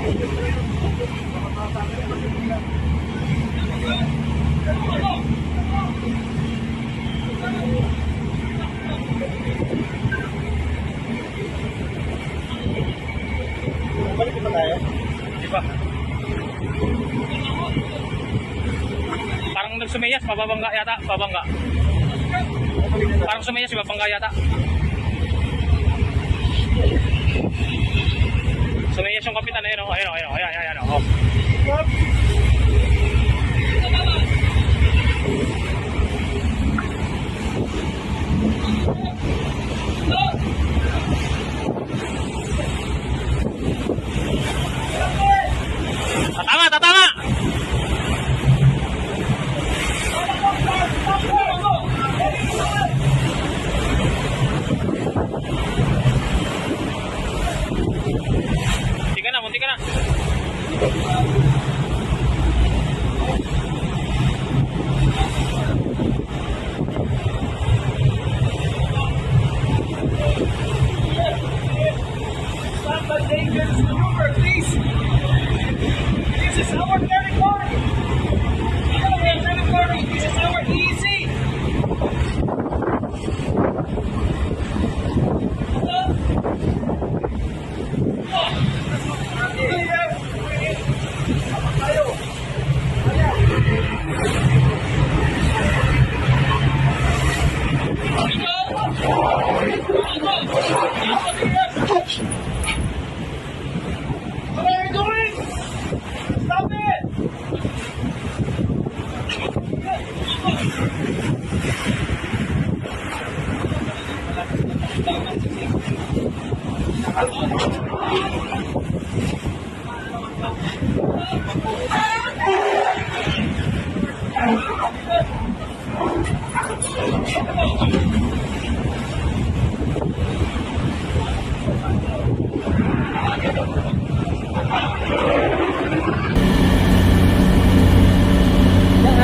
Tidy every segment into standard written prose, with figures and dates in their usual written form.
Balik pa tayo? Di ba? Parang nagsumeyas, pababangga yata, pabangga. Parang sumeyas, pabangga yata. Sumeyas yung kapitan, ayun, ayan. Oh. Tatama! Munti ka na. Stop the dangerous maneuver, please. This is our territory. This is our easy. What are you doing? Stop it!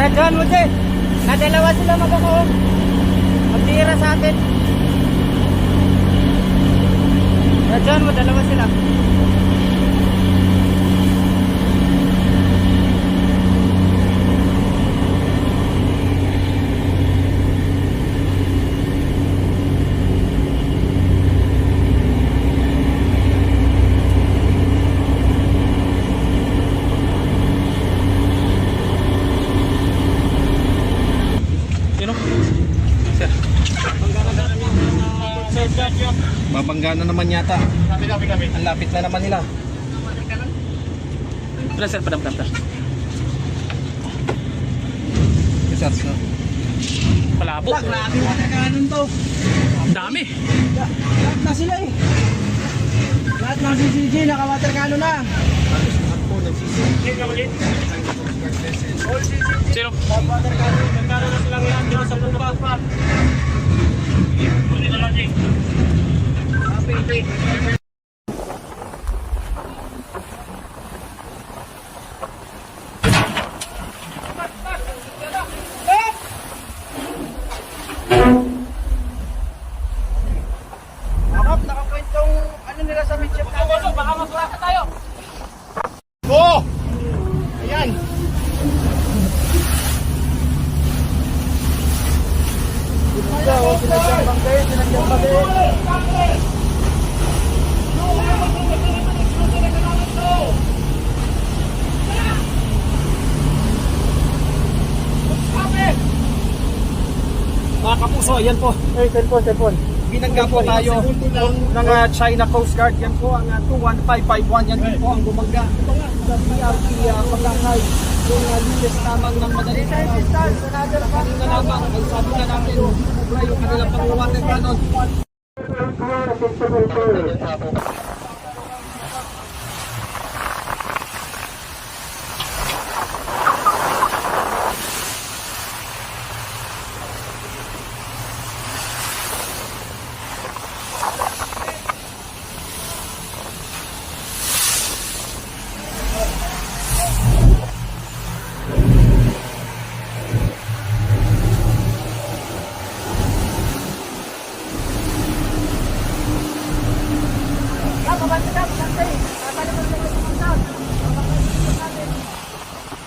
John, Jose, nadalawa sila magkakaon. Magtira sa atin. John, madalawa sila. Babangga na naman yata. Kami. Ang lapit na naman nila. Sir, padam. Sir, no? Palabo. Grabe na kakanan to. Ang dami. Lahat na sila eh. Lahat ng CCG, naka-water cannon na. Sino? Water cannon. Nagkaroon na silang yan dyan sa lumpa. Hindi na lang, Jing. Nakakwentong ano nila sa midship natin. Baka maglaka tayo. Go! Ayan! Sinadyang bangkay. Mga kapuso, ayan po. Telepon. Binangga po tayo ng China Coast Guard. Yan po ang 21551. Yan din po ang bumangga sa PRP Pagkakay. Yung linis lamang ng madaling araw. Kanina lamang ay sabi na natin yung kanilang pang-water cannon.